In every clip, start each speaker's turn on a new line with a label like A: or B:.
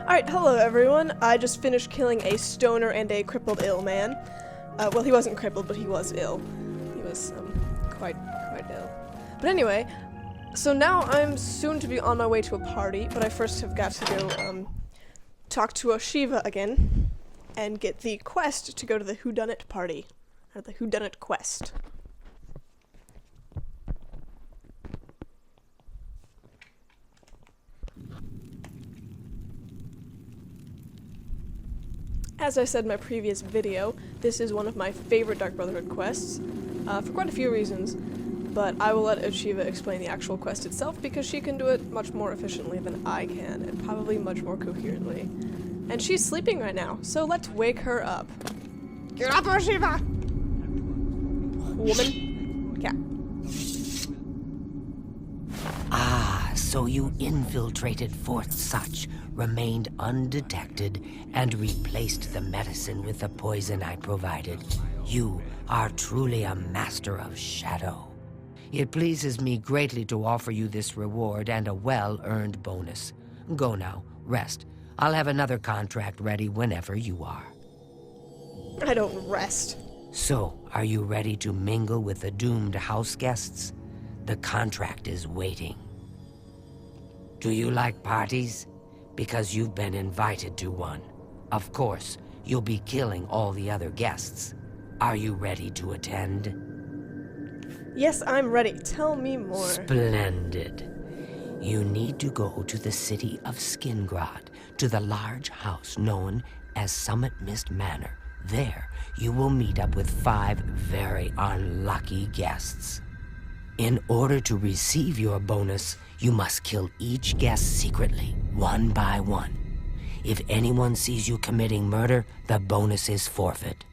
A: Alright, hello everyone. I just finished killing a stoner and a crippled ill man. Well, he wasn't crippled, but he was ill. He was, quite ill. But anyway, so now I'm soon to be on my way to a party, but I first have got to go, talk to Oiva again, and get the quest to go to the Whodunit party. Or the Whodunit quest. As I said in my previous video, this is one of my favorite Dark Brotherhood quests, for quite a few reasons, but I will let Oiva explain the actual quest itself because she can do it much more efficiently than I can, and probably much more coherently. And she's sleeping right now, so let's wake her up. Get up, Oiva! Woman. Cat.
B: Ah, so you infiltrated Fourth Such, remained undetected, and replaced the medicine with the poison I provided. You are truly a master of shadow. It pleases me greatly to offer you this reward and a well-earned bonus. Go now, rest. I'll have another contract ready whenever you are.
A: I don't rest.
B: So, are you ready to mingle with the doomed house guests? The contract is waiting. Do you like parties? Because you've been invited to one. Of course, you'll be killing all the other guests. Are you ready to attend?
A: Yes, I'm ready. Tell me more.
B: Splendid. You need to go to the city of Skingrad, to the large house known as Summit Mist Manor. There, you will meet up with 5 very unlucky guests. In order to receive your bonus, you must kill each guest secretly, one by one. If anyone sees you committing murder, the bonus is forfeit.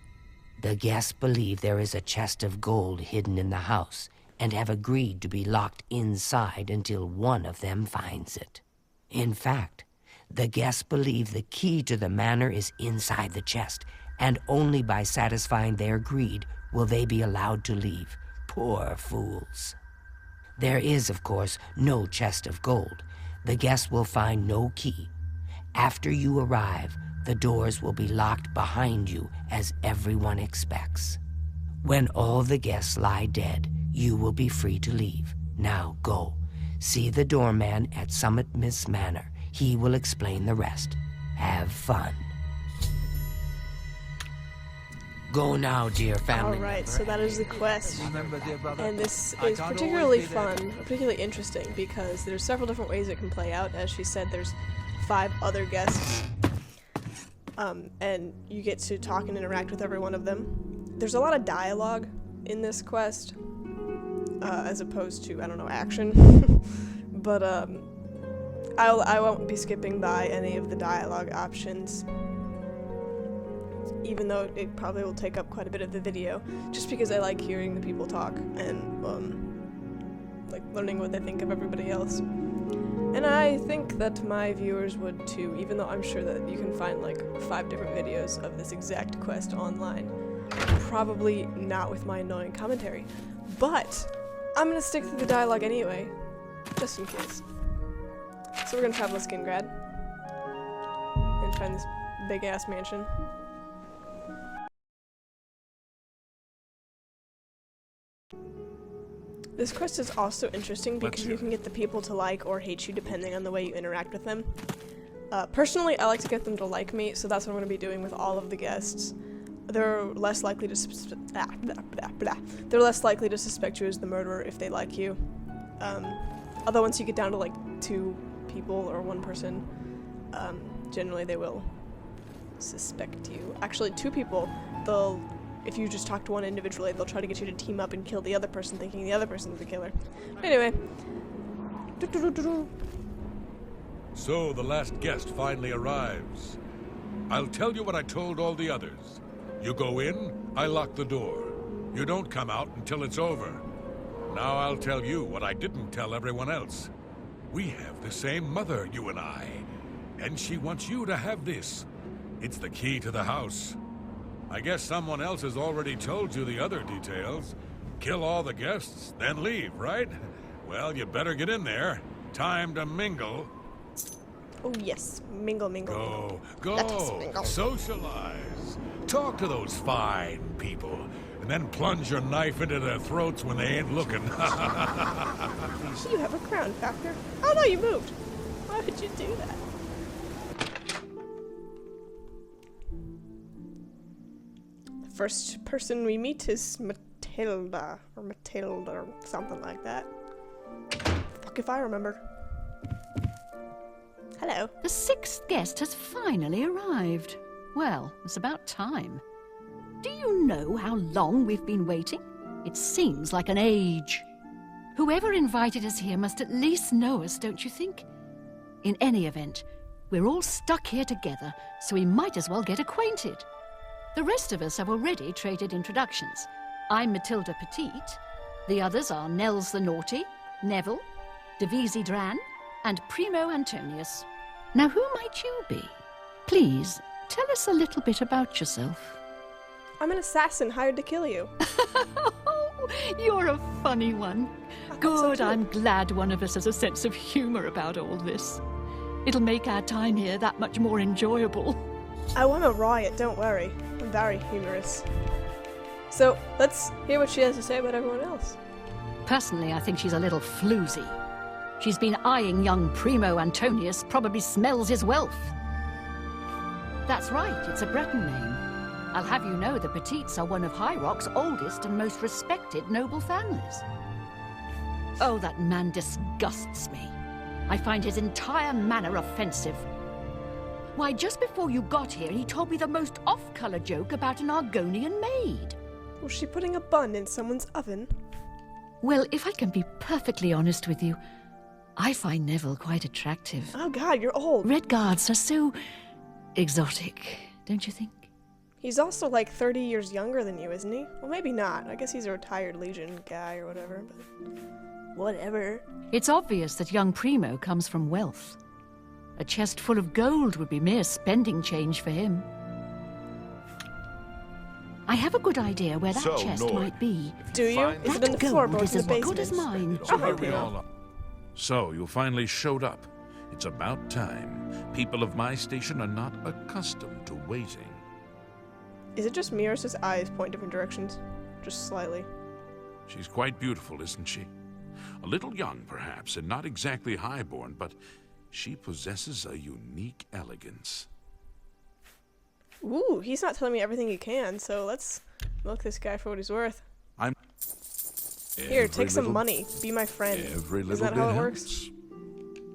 B: The guests believe there is a chest of gold hidden in the house, and have agreed to be locked inside until one of them finds it. In fact, the guests believe the key to the manor is inside the chest, and only by satisfying their greed will they be allowed to leave. Poor fools. There is, of course, no chest of gold. The guests will find no key. After you arrive, the doors will be locked behind you, as everyone expects. When all the guests lie dead, you will be free to leave. Now go. See the doorman at Summit Mist Manor. He will explain the rest. Have fun. Go now, dear family.
A: Alright, so that is the quest. And this is particularly fun, particularly interesting, because there's several different ways it can play out. As she said, there's 5 other guests. And you get to talk and interact with every one of them. There's a lot of dialogue in this quest, as opposed to, I don't know, action. But, I won't be skipping by any of the dialogue options, even though it probably will take up quite a bit of the video, just because I like hearing the people talk and, like, learning what they think of everybody else. And I think that my viewers would too, even though I'm sure that you can find, like, 5 different videos of this exact quest online. Probably not with my annoying commentary. But I'm gonna stick to the dialogue anyway, just in case. So we're gonna travel to Skingrad and find this big-ass mansion. This quest is also interesting because you can get the people to like or hate you depending on the way you interact with them. Personally, I like to get them to like me, so that's what I'm going to be doing with all of the guests. They're less likely to They're less likely to suspect you as the murderer if they like you. Although once you get down to like 2 people or 1 person, generally they will suspect you. Actually, 2 people, if you just talk to one individually, they'll try to get you to team up and kill the other person, thinking the other person's the killer. Anyway.
C: So the last guest finally arrives. I'll tell you what I told all the others. You go in, I lock the door. You don't come out until it's over. Now I'll tell you what I didn't tell everyone else. We have the same mother, you and I. And she wants you to have this. It's the key to the house. I guess someone else has already told you the other details. Kill all the guests, then leave, right? Well, you better get in there. Time to mingle.
A: Oh yes, mingle, mingle.
C: Go,
A: mingle. Let us
C: go,
A: mingle.
C: socialize. Talk to those fine people, and then plunge your knife into their throats when they ain't looking.
A: You have a crown factor. Oh no, you moved. Why would you do that? The first person we meet is Matilda, or something like that. Fuck if I remember. Hello.
D: The 6th guest has finally arrived. Well, it's about time. Do you know how long we've been waiting? It seems like an age. Whoever invited us here must at least know us, don't you think? In any event, we're all stuck here together, so we might as well get acquainted. The rest of us have already traded introductions. I'm Matilda Petite. The others are Nels the Naughty, Neville, Devisi Dran, and Primo Antonius. Now, who might you be? Please, tell us a little bit about yourself.
A: I'm an assassin hired to kill you.
D: You're a funny one.
A: I thought so
D: Good,
A: too.
D: I'm glad one of us has a sense of humor about all this. It'll make our time here that much more enjoyable.
A: I want a riot, don't worry. I'm very humorous. So, let's hear what she has to say about everyone else.
D: Personally, I think she's a little floozy. She's been eyeing young Primo Antonius, probably smells his wealth. That's right, it's a Breton name. I'll have you know the Petites are one of High Rock's oldest and most respected noble families. Oh, that man disgusts me. I find his entire manner offensive. Why, just before you got here, he told me the most off-color joke about an Argonian maid.
A: Was she putting a bun in someone's oven?
D: Well, if I can be perfectly honest with you, I find Neville quite attractive.
A: Oh god, you're old.
D: Red Guards are so exotic, don't you think?
A: He's also like 30 years younger than you, isn't he? Well, maybe not. I guess he's a retired Legion guy or whatever, but... Whatever.
D: It's obvious that young Primo comes from wealth. A chest full of gold would be mere spending change for him. I have a good idea where that
E: So,
D: chest
E: Lord,
D: might be.
A: Do you? Is it in the
D: That
A: floorboards
D: gold
A: in the
D: is as good as
A: basement?
D: mine.
A: Oh, hi, Primo.
E: So, you finally showed up. It's about time. People of my station are not accustomed to waiting.
A: Is it just me or does his eyes point different directions? Just slightly.
E: She's quite beautiful, isn't she? A little young, perhaps, and not exactly highborn, but she possesses a unique elegance.
A: Ooh, he's not telling me everything he can, so let's milk this guy for what he's worth. Here, take some money. Be my friend.
E: Every little
A: Isn't that
E: bit
A: how it
E: helps.
A: works?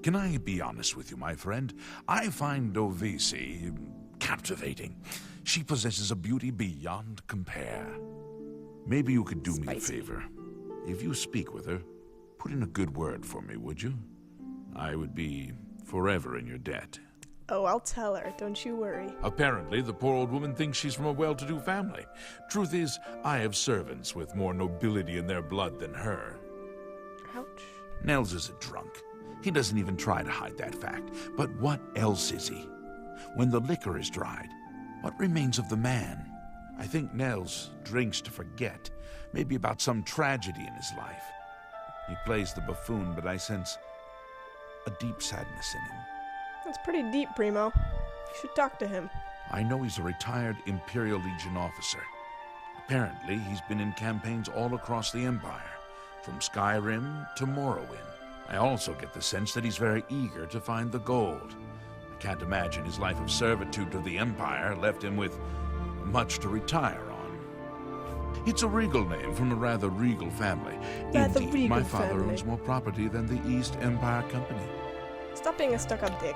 E: Can I be honest with you, my friend? I find Devisi captivating. She possesses a beauty beyond compare. Maybe you could do me a
A: Spicy.
E: favor. If you speak with her, put in a good word for me, would you? I would be forever in your debt.
A: Oh, I'll tell her. Don't you worry.
E: Apparently, the poor old woman thinks she's from a well-to-do family. Truth is, I have servants with more nobility in their blood than her.
A: Ouch.
E: Nels is a drunk. He doesn't even try to hide that fact. But what else is he? When the liquor is dried, what remains of the man? I think Nels drinks to forget, maybe about some tragedy in his life. He plays the buffoon, but I sense a deep sadness in him.
A: That's pretty deep, Primo. You should talk to him.
E: I know he's a retired Imperial Legion officer. Apparently, he's been in campaigns all across the Empire, from Skyrim to Morrowind. I also get the sense that he's very eager to find the gold. I can't imagine his life of servitude to the Empire left him with much to retire on. It's a regal name from a rather regal family.
A: Rather
E: Indeed,
A: regal
E: my father
A: family.
E: owns more property than the East Empire Company.
A: Stop being a stuck-up dick.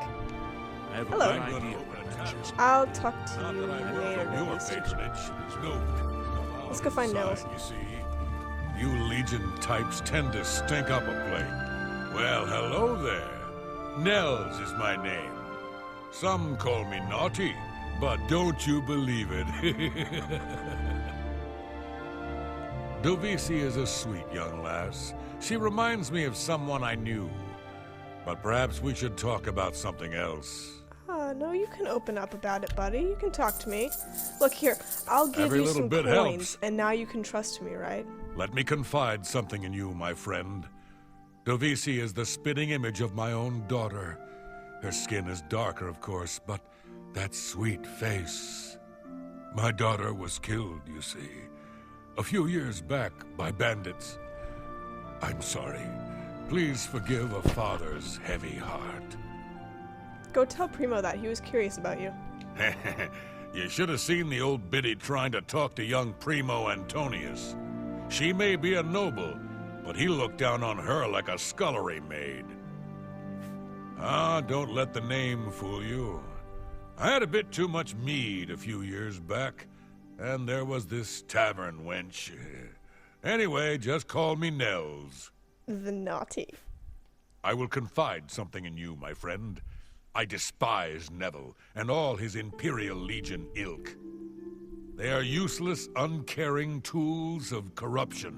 E: I have
A: Hello.
E: a good idea of what adventures.
A: I'll talk to
C: Not
A: you
C: that I know
A: later.
C: from your
A: Mr.
C: patronage. No.
A: Let's go find
C: Outside,
A: Nels.
C: You see, you Legion types tend to stink up a plate. Well, hello there. Nels is my name. Some call me naughty, but don't you believe it. Devisi is a sweet young lass. She reminds me of someone I knew. But perhaps we should talk about something else.
A: No, you can open up about it, buddy. You can talk to me. Look here, I'll give
C: Every
A: you
C: little
A: some
C: bit
A: coins,
C: helps.
A: and now you can trust me, right?
C: Let me confide something in you, my friend. Devisi is the spitting image of my own daughter, Her skin is darker, of course, but that sweet face. My daughter was killed, you see, a few years back by bandits. I'm sorry. Please forgive a father's heavy heart.
A: Go tell Primo that. He was curious about you.
C: You should have seen the old biddy trying to talk to young Primo Antonius. She may be a noble, but he looked down on her like a scullery maid. Ah, don't let the name fool you. I had a bit too much mead a few years back, and there was this tavern wench. Anyway, just call me Nels.
A: The naughty.
C: I will confide something in you, my friend. I despise Neville and all his Imperial Legion ilk. They are useless, uncaring tools of corruption.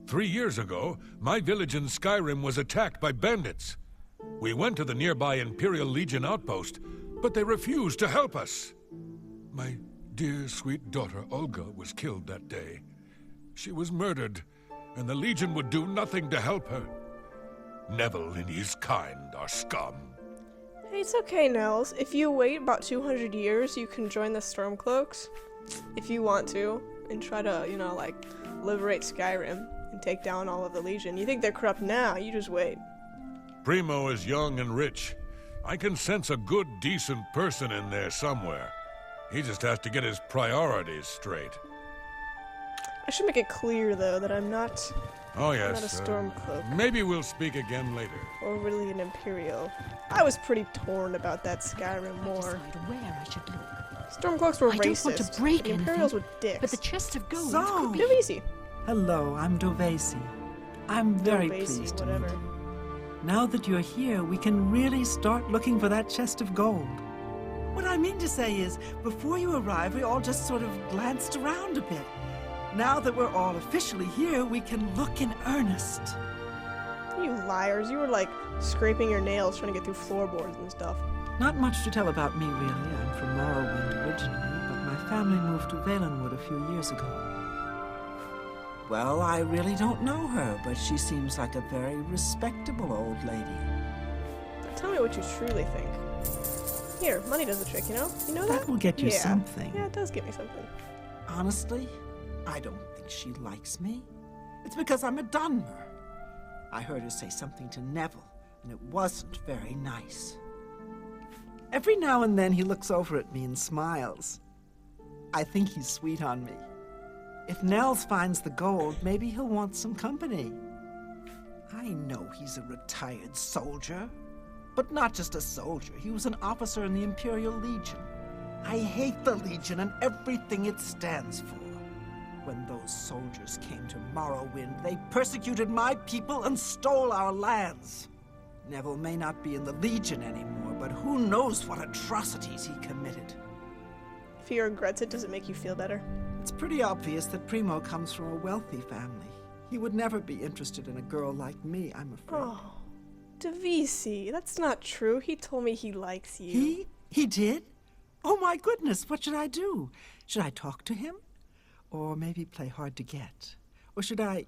C: 3 years ago, my village in Skyrim was attacked by bandits. We went to the nearby Imperial Legion outpost, but they refused to help us. My dear, sweet daughter, Olga, was killed that day. She was murdered, and the Legion would do nothing to help her. Neville and his kind are scum.
A: Hey, it's okay, Nels. If you wait about 200 years, you can join the Stormcloaks. If you want to, and try to, liberate Skyrim and take down all of the Legion. You think they're corrupt now, you just wait.
C: Primo is young and rich. I can sense a good, decent person in there somewhere. He just has to get his priorities straight.
A: I should make it clear, though, that I'm not...
C: Oh, yes.
A: Not a Stormcloak.
C: Maybe we'll speak again later.
A: Or really an Imperial. I was pretty torn about that Skyrim war.
D: Decide where I should look.
A: Stormcloaks were
D: I
A: racist.
D: don't want to break
A: the Imperials
D: anything,
A: were dicks.
D: But the chest of gold
F: So-
D: could be...
A: Dovisi.
F: Hello, I'm Dovesi. I'm very
A: Dovesi,
F: pleased to
A: whatever.
F: meet you. Now that you're here, we can really start looking for that chest of gold. What I mean to say is, before you arrived, we all just sort of glanced around a bit. Now that we're all officially here, we can look in earnest.
A: You liars. You were, scraping your nails trying to get through floorboards and stuff.
F: Not much to tell about me, really. I'm from Morrowind originally, but my family moved to Valenwood a few years ago. Well, I really don't know her, but she seems like a very respectable old lady.
A: Tell me what you truly think. Here, money does the trick, you know? You know that?
F: That will get you
A: yeah.
F: something.
A: Yeah, it does get me something.
F: Honestly, I don't think she likes me. It's because I'm a Dunmer. I heard her say something to Neville, and it wasn't very nice. Every now and then he looks over at me and smiles. I think he's sweet on me. If Nels finds the gold, maybe he'll want some company. I know he's a retired soldier, but not just a soldier. He was an officer in the Imperial Legion. I hate the Legion and everything it stands for. When those soldiers came to Morrowind, they persecuted my people and stole our lands. Neville may not be in the Legion anymore, but who knows what atrocities he committed.
A: If he regrets it, does it make you feel better?
F: It's pretty obvious that Primo comes from a wealthy family. He would never be interested in a girl like me, I'm afraid.
A: Oh, Dovisi, that's not true. He told me he likes you.
F: He did? Oh my goodness, what should I do? Should I talk to him? Or maybe play hard to get? Or should I,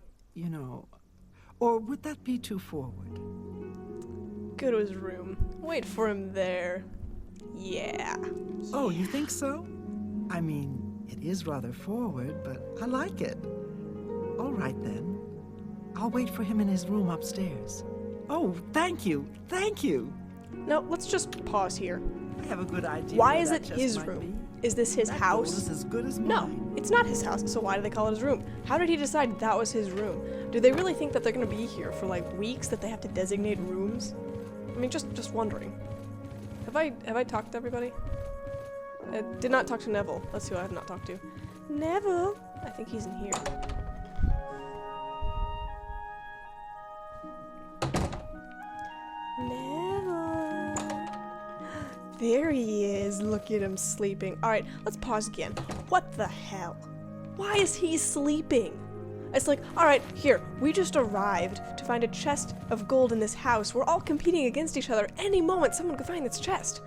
F: or would that be too forward?
A: Go to his room. Wait for him there. Yeah.
F: Oh, you think so? I mean, it is rather forward, but I like it. All right, then. I'll wait for him in his room upstairs. Oh, thank you. Thank you.
A: No, let's just pause here.
F: I have a good idea.
A: Why
F: where
A: is
F: that
A: it
F: chest
A: his
F: might
A: room?
F: be.
A: Is this his
F: That
A: house?
F: gold is as good as
A: No,
F: mine.
A: it's not his house, so why do they call it his room? How did he decide that was his room? Do they really think that they're gonna be here for weeks, that they have to designate rooms? I mean, just wondering. Have I talked to everybody? I did not talk to Neville. That's who I have not talked to. Neville? I think he's in here. Neville. There he is. Look at him sleeping. Alright, let's pause again. What the hell? Why is he sleeping? It's like, alright, here, we just arrived to find a chest of gold in this house. We're all competing against each other. Any moment, someone could find this chest.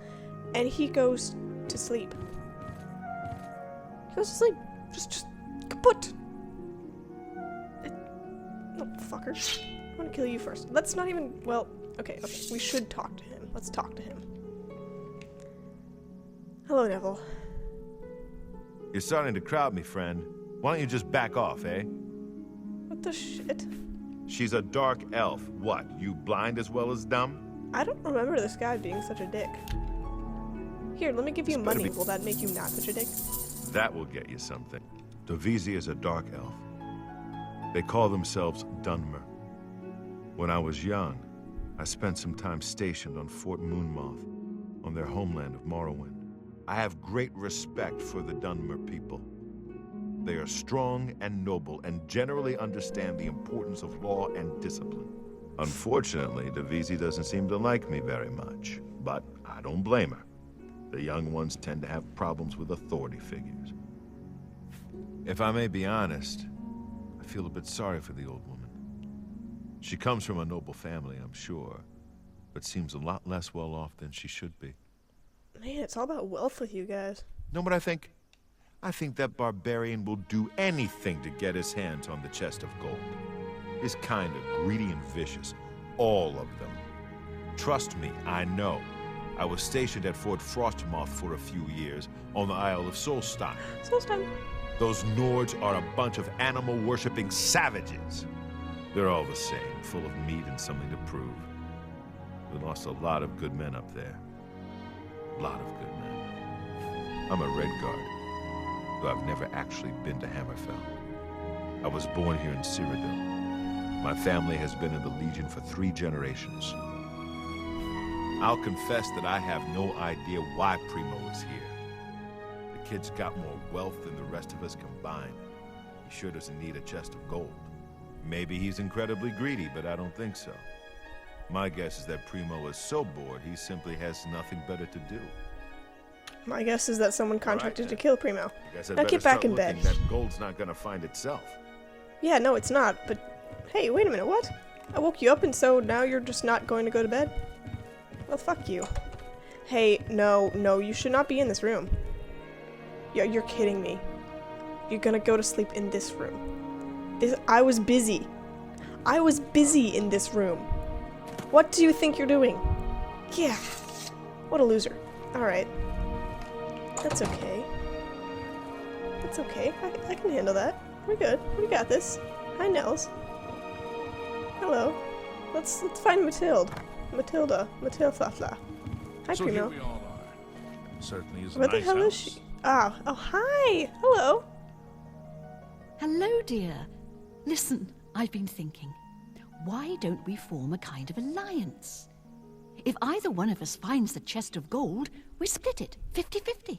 A: And he goes to sleep. He goes to sleep. Just kaput. No, fucker. I'm gonna kill you first. Let's not even, well, okay, we should talk to him. Let's talk to him. Hello, Neville.
G: You're starting to crowd me, friend. Why don't you just back off, eh?
A: What the shit?
G: She's a dark elf. What, you blind as well as dumb?
A: I don't remember this guy being such a dick. Here, let me give you
G: This better
A: money.
G: be-
A: Will that make you not such a dick?
G: That will get you something. Dovizzi is a dark elf. They call themselves Dunmer. When I was young, I spent some time stationed on Fort Moonmoth, on their homeland of Morrowind. I have great respect for the Dunmer people. They are strong and noble and generally understand the importance of law and discipline. Unfortunately, Dovizzi doesn't seem to like me very much, but I don't blame her. The young ones tend to have problems with authority figures. If I may be honest, I feel a bit sorry for the old woman. She comes from a noble family, I'm sure, but seems a lot less well off than she should be.
A: Man, it's all about wealth with you guys.
G: Know what I think? I think that barbarian will do anything to get his hands on the chest of gold. He's kind of greedy and vicious. All of them. Trust me, I know. I was stationed at Fort Frostmoth for a few years on the Isle of Solstein.
A: So it's time.
G: Those Nords are a bunch of animal-worshipping savages. They're all the same, full of meat and something to prove. We lost a lot of good men up there. A lot of good men. I'm a Redguard, though I've never actually been to Hammerfell. I was born here in Cyrodiil. My family has been in the Legion for 3 generations. I'll confess that I have no idea why Primo is here. The kid's got more wealth than the rest of us combined. He sure doesn't need a chest of gold. Maybe he's incredibly greedy, but I don't think so. My guess is that Primo is so bored he simply has nothing better to do.
A: My guess is that someone contracted to kill Primo.
G: I guess I'd
A: Now
G: better
A: get back
G: start
A: in bed.
G: looking. That gold's not gonna find itself.
A: Yeah, no, it's not, but hey, wait a minute, what? I woke you up and so now you're just not going to go to bed? Well, fuck you. Hey, no, you should not be in this room. You're kidding me. You're gonna go to sleep in this room. I was busy. I was busy in this room. What do you think you're doing? Yeah. What a loser. Alright. That's okay. That's okay. I can handle that. We're good. We got this. Hi, Nels. Hello. Let's find Matilda. Matilda. Hi,
E: So here
A: Primo.
E: we all are. Certainly is a
A: Where the
E: nice
A: hell
E: house.
A: is she? Oh, hi. Hello.
D: Hello, dear. Listen, I've been thinking. Why don't we form a kind of alliance? If either one of us finds the chest of gold, we split it, 50-50.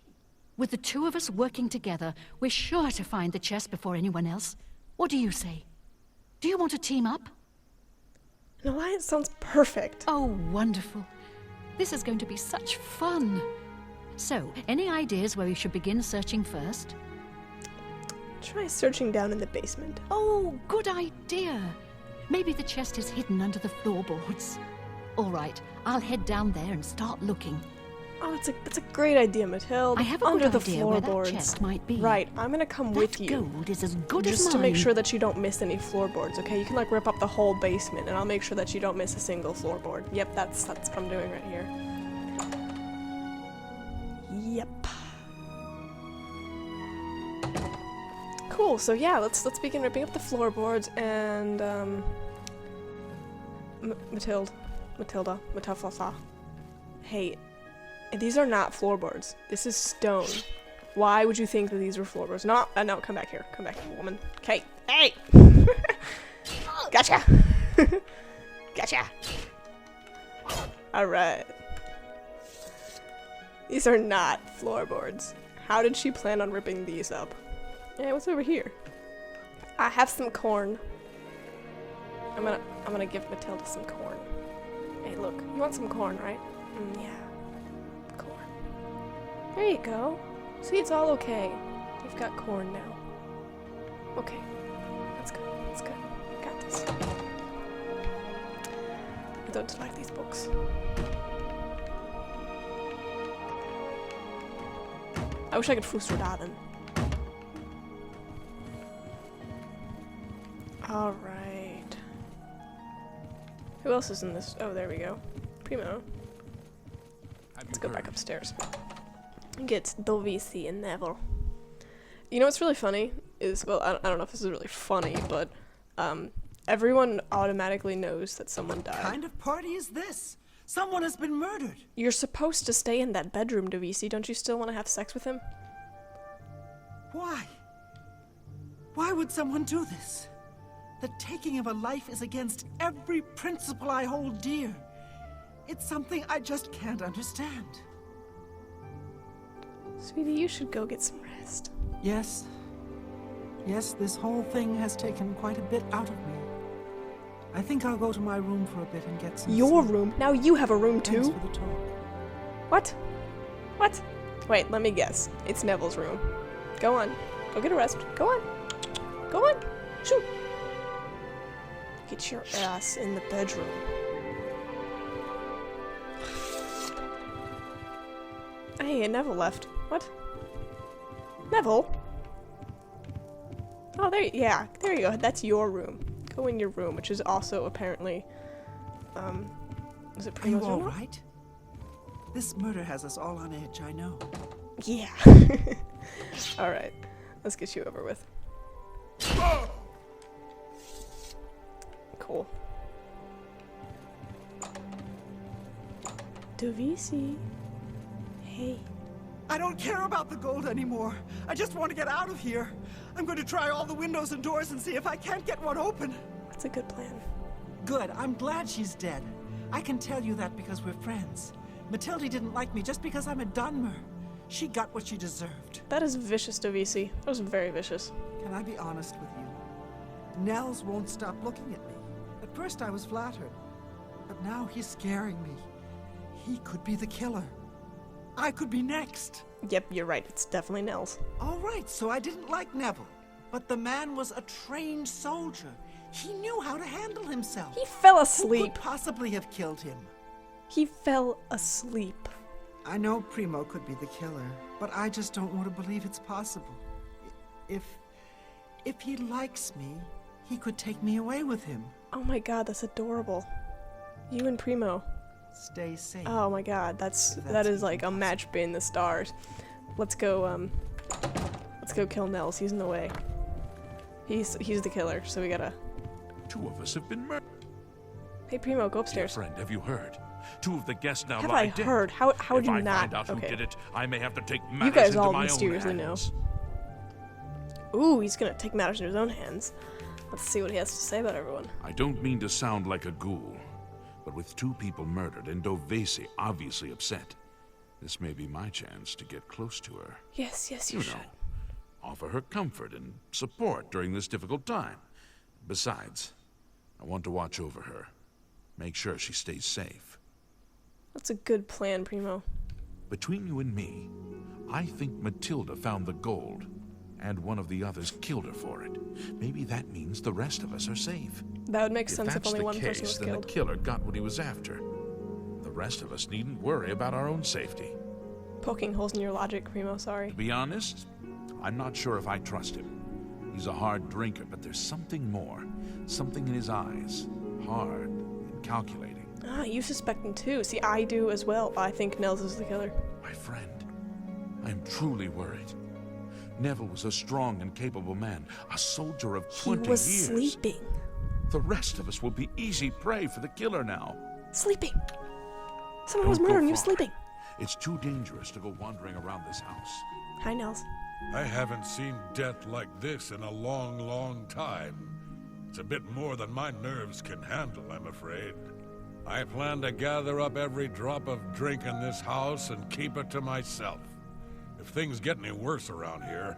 D: With the two of us working together, we're sure to find the chest before anyone else. What do you say? Do you want to team up?
A: An alliance sounds perfect.
D: Oh, wonderful. This is going to be such fun. So, any ideas where we should begin searching first?
A: Try searching down in the basement.
D: Oh, good idea. Maybe the chest is hidden under the floorboards. All right, I'll head down there and start looking.
A: Oh, that's a great idea, Matilda.
D: I have a
A: under
D: good
A: the
D: idea where that
A: floorboards.
D: chest might be.
A: Right, I'm gonna come with
D: That
A: you.
D: gold is as good as
A: Just to make
D: mine.
A: sure that you don't miss any floorboards, okay? You can like rip up the whole basement and I'll make sure that you don't miss a single floorboard. Yep, that's what I'm doing right here. Yep. Cool, so yeah, let's begin ripping up the floorboards and Matilda. Hey, these are not floorboards. This is stone. Why would you think that these were floorboards? No, come back here. Come back here, woman. Okay. Hey! Gotcha! Gotcha! Alright. These are not floorboards. How did she plan on ripping these up? Hey, what's over here? I have some corn. I'm gonna give Matilda some corn. Hey, look. You want some corn, right? Yeah. Corn. There you go. See, it's all okay. You've got corn now. Okay. That's good. That's good. Got this. I don't like these books. I wish I could Fusrodaden. Alright. Who else is in this? Oh, there we go. Primo. Let's go back upstairs. Get Dovisi and Neville. You know what's really funny is, well, I don't know if this is really funny, but everyone automatically knows that someone died.
F: What kind of party is this? Someone has been murdered.
A: You're supposed to stay in that bedroom, Dovisi. Don't you still want to have sex with him?
F: Why? Why would someone do this? The taking of a life is against every principle I hold dear. It's something I just can't understand.
A: Sweetie, you should go get some rest.
F: Yes. Yes, this whole thing has taken quite a bit out of me. I think I'll go to my room for a bit and get some
A: Your
F: sleep.
A: room? Now you have a room too?
F: Thanks for the talk.
A: What? What? Wait, let me guess. It's Neville's room. Go on. Go get a rest. Go on. Go on. Shoot. Get your ass in the bedroom. Hey, Neville left. What? Neville? Oh, there you go. That's your room. Go in your room, which is also apparently, is it
F: Are you
A: Primo's
F: all
A: room?
F: right? This murder has us all on edge, I know.
A: Yeah. Alright. Let's get you over with. Cool. Dovisi. Hey.
F: I don't care about the gold anymore. I just want to get out of here. I'm going to try all the windows and doors and see if I can't get one open.
A: That's a good plan.
F: Good. I'm glad she's dead. I can tell you that because we're friends. Matilda didn't like me just because I'm a Dunmer. She got what she deserved.
A: That is vicious, Dovisi. That was very vicious.
F: Can I be honest with you? Nels won't stop looking at me. At first I was flattered, but now he's scaring me. He could be the killer. I could be next.
A: Yep, you're right. It's definitely Nels.
F: All right, so I didn't like Neville. But the man was a trained soldier. He knew how to handle himself.
A: He fell
F: Who
A: asleep.
F: could possibly have killed him?
A: He fell asleep.
F: I know Primo could be the killer, but I just don't want to believe it's possible. If he likes me, he could take me away with him.
A: Oh my god, that's adorable. You and Primo.
F: Stay safe.
A: Oh my god, that is like a match made in the stars. Let's go kill Nels. He's in the way. He's the killer, so we gotta.
E: 2 of us have been murdered.
A: Hey Primo, go
E: Dear
A: upstairs.
E: friend, have you heard? 2 of the guests now
A: Have
E: lie
A: I
E: dead.
A: heard? How would you
E: If I
A: not?
E: find out who
A: Okay.
E: did it, I may have to take matters
A: You guys
E: into
A: all
E: my
A: mysteriously
E: own
A: know.
E: hands.
A: Ooh, he's gonna take matters in his own hands. Let's see what he has to say about everyone.
E: I don't mean to sound like a ghoul, but with 2 people murdered and Dovesi obviously upset, this may be my chance to get close to her.
A: Yes, you
E: You
A: should.
E: know, offer her comfort and support during this difficult time. Besides, I want to watch over her. Make sure she stays safe.
A: That's a good plan, Primo.
E: Between you and me, I think Matilda found the gold, and one of the others killed her for it. Maybe that means the rest of us are safe.
A: That would make sense if
E: that's
A: only
E: the
A: one person
E: case,
A: was
E: then
A: killed.
E: the killer got what he was after. The rest of us needn't worry about our own safety.
A: Poking holes in your logic, Primo, sorry.
E: To be honest, I'm not sure if I trust him. He's a hard drinker, but there's something more. Something in his eyes. Hard and calculating.
A: Ah, you suspect him too. See, I do as well. I think Nels is the killer.
E: My friend, I am truly worried. Neville was a strong and capable man, a soldier of 20
A: He was
E: years.
A: sleeping.
E: The rest of us will be easy prey for the killer now.
A: Sleeping. Someone was
E: Don't go
A: murdered and you were
E: far.
A: sleeping.
E: It's too dangerous to go wandering around this house.
A: Hi, Nels.
C: I haven't seen death like this in a long, long time. It's a bit more than my nerves can handle, I'm afraid. I plan to gather up every drop of drink in this house and keep it to myself. If things get any worse around here,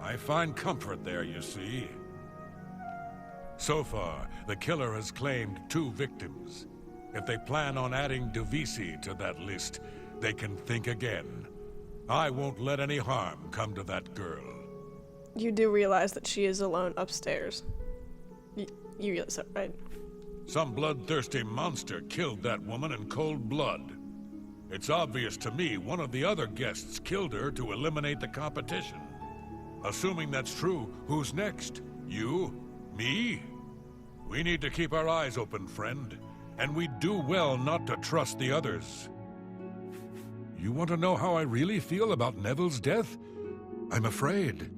C: I find comfort there, you see. So far, the killer has claimed 2 victims. If they plan on adding Dovisi to that list, they can think again. I won't let any harm come to that girl.
A: You do realize that she is alone upstairs. You realize that, right?
C: Some bloodthirsty monster killed that woman in cold blood. It's obvious to me one of the other guests killed her to eliminate the competition. Assuming that's true, who's next? You? Me? We need to keep our eyes open, friend. And we do well not to trust the others. You want to know how I really feel about Neville's death? I'm afraid.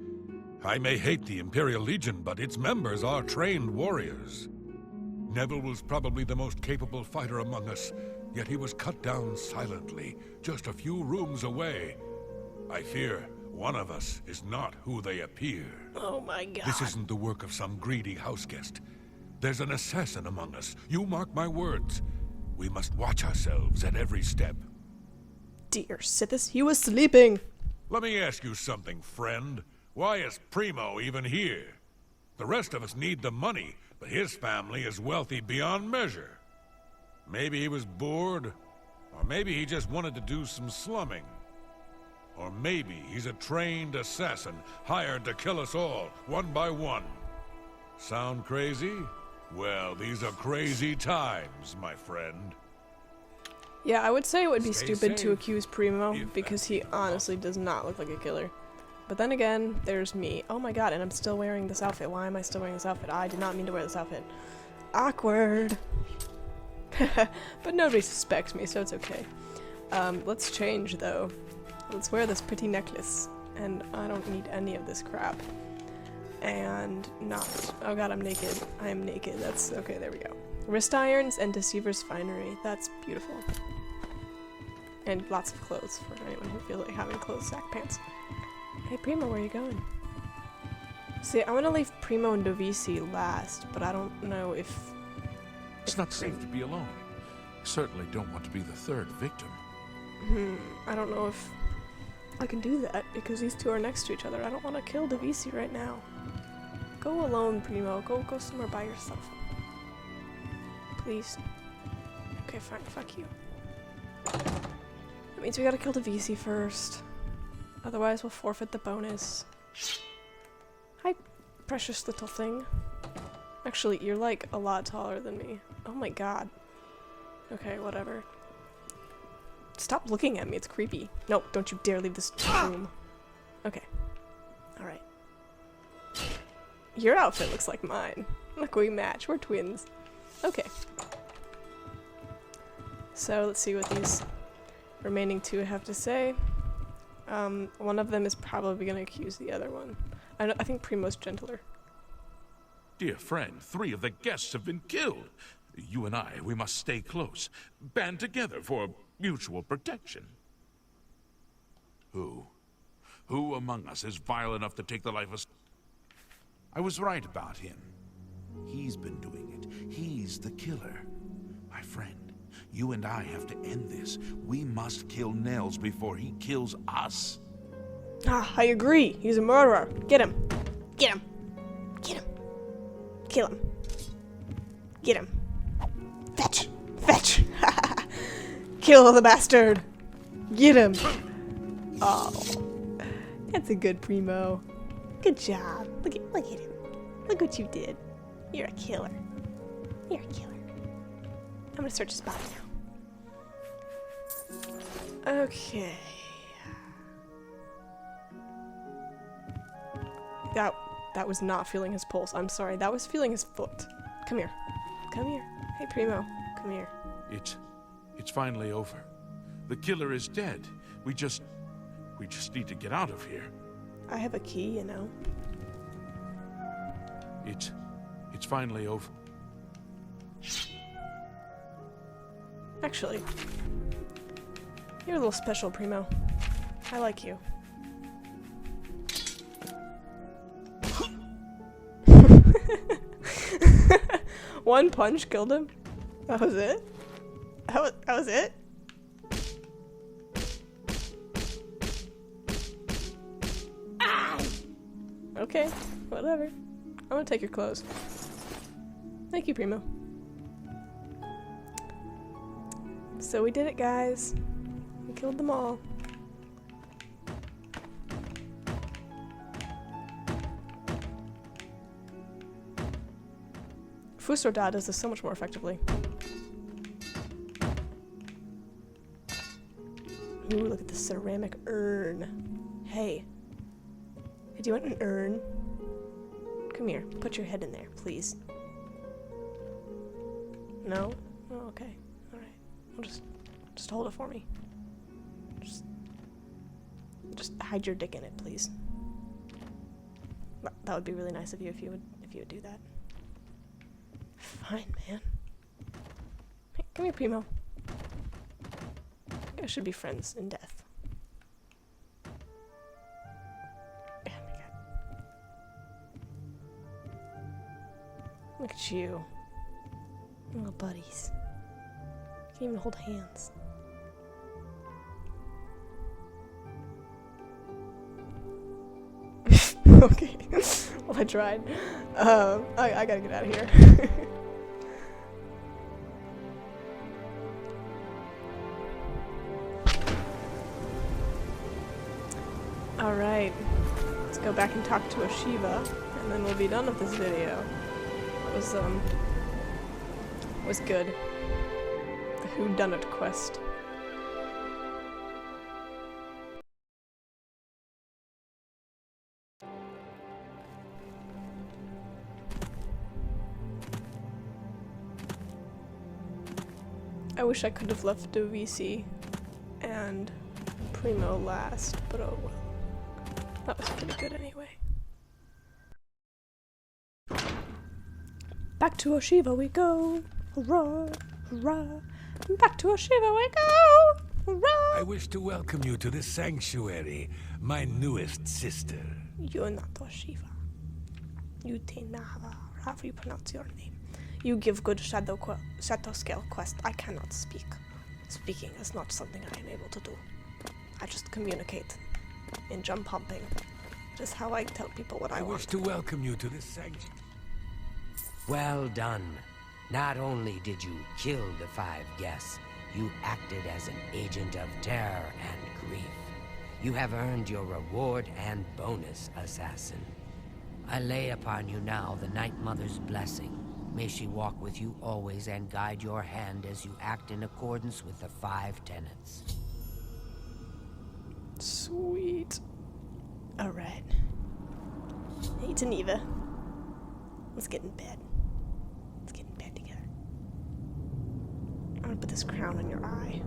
C: I may hate the Imperial Legion, but its members are trained warriors. Neville was probably the most capable fighter among us, yet he was cut down silently, just a few rooms away. I fear one of us is not who they appear.
A: Oh my god.
C: This isn't the work of some greedy houseguest. There's an assassin among us. You mark my words. We must watch ourselves at every step.
A: Dear Sithis, he was sleeping.
C: Let me ask you something, friend. Why is Primo even here? The rest of us need the money, but his family is wealthy beyond measure. Maybe he was bored, or maybe he just wanted to do some slumming. Or maybe he's a trained assassin, hired to kill us all, one by one. Sound crazy? Well, these are crazy times, my friend.
A: Yeah, I would say it would be
C: Stay
A: stupid to
C: safe,
A: accuse Primo,
C: if
A: because he
C: that's
A: honestly does not look like a killer. But then again, there's me. Oh my god, and I'm still wearing this outfit. Why am I still wearing this outfit? I did not mean to wear this outfit. Awkward. But nobody suspects me, so it's okay. Let's change, though. Let's wear this pretty necklace. And I don't need any of this crap. And not. Oh god, I'm naked. I am naked. That's okay, there we go. Wrist irons and Deceiver's finery. That's beautiful. And lots of clothes for anyone who feels like having clothes sack pants. Hey Primo, where are you going? See, I want to leave Primo and Dovisi last, but I don't know if...
E: It's not safe to be alone. Certainly don't want to be the third victim.
A: I don't know if I can do that, because these two are next to each other. I don't want to kill Dovisi right now. Go alone, Primo. Go somewhere by yourself. Please. Okay, fine. Fuck you. That means we gotta kill Dovisi first. Otherwise, we'll forfeit the bonus. Hi, precious little thing. Actually, you're like a lot taller than me. Oh my god. Okay, whatever. Stop looking at me, it's creepy. No, don't you dare leave this room. Okay. Alright. Your outfit looks like mine. Look, we match. We're twins. Okay. So, let's see what these remaining two have to say. One of them is probably going to accuse the other one. I think Primo's gentler.
E: Dear friend, 3 of the guests have been killed. You and I, we must stay close. Band together for mutual protection. Who among us is vile enough to take the life of... I was right about him. He's been doing it. He's the killer. My friend, you and I have to end this. We must kill Nels before he kills us.
A: Ah, I agree. He's a murderer. Get him. Get him. Get him. Kill him. Get him. Fetch. Fetch. Kill the bastard. Get him. Oh. That's a good Primo. Good job. Look at him. Look what you did. You're a killer. You're a killer. I'm gonna search his body now. Okay. That was not feeling his pulse. I'm sorry. That was feeling his foot. Come here. Come here. Hey, Primo. Come here.
E: It's finally over. The killer is dead. We just need to get out of here.
A: I have a key, you know.
E: It's finally over.
A: Actually, you're a little special, Primo. I like you. One punch killed him? That was it? That was it? Ah! Okay, whatever. I'm gonna take your clothes. Thank you, Primo. So we did it, guys. We killed them all. Fusroda does this so much more effectively. Ooh, look at the ceramic urn. Hey. Hey, do you want an urn? Come here. Put your head in there, please. No? Oh, okay. Alright. Well, just hold it for me. Just Just hide your dick in it, please. That would be really nice of you if you would do that. Fine, man. Hey, come here, Primo. You guys should be friends in death. Oh my god. Look at you. Little buddies. Can't even hold hands. Okay. Well, I tried. I gotta get out of here. Alright. Let's go back and talk to Oshiva, and then we'll be done with this video. It was good. The Whodunit quest. I wish I could have left Dovisi and Primo last, but oh well. That was pretty good anyway. Back to Oshiva we go! Hurrah! Hurrah! Back to Oshiva we go! Hurrah!
C: I wish to welcome you to this sanctuary, my newest sister.
A: You're not Oshiva. You Tenaha, however you pronounce your name. You give good shadow scale quest. I cannot speak. Speaking is not something I am able to do. I just communicate in jump humping. Just how I tell people what I want.
C: I wish to welcome you to this sanctuary.
B: Well done. Not only did you kill the 5 guests, you acted as an agent of terror and grief. You have earned your reward and bonus, assassin. I lay upon you now the Night Mother's blessing. May she walk with you always and guide your hand as you act in accordance with the 5 tenets.
A: Sweet. Alright. Hey, Geneva. Let's get in bed. Let's get in bed together. I'm gonna put this crown on your eye.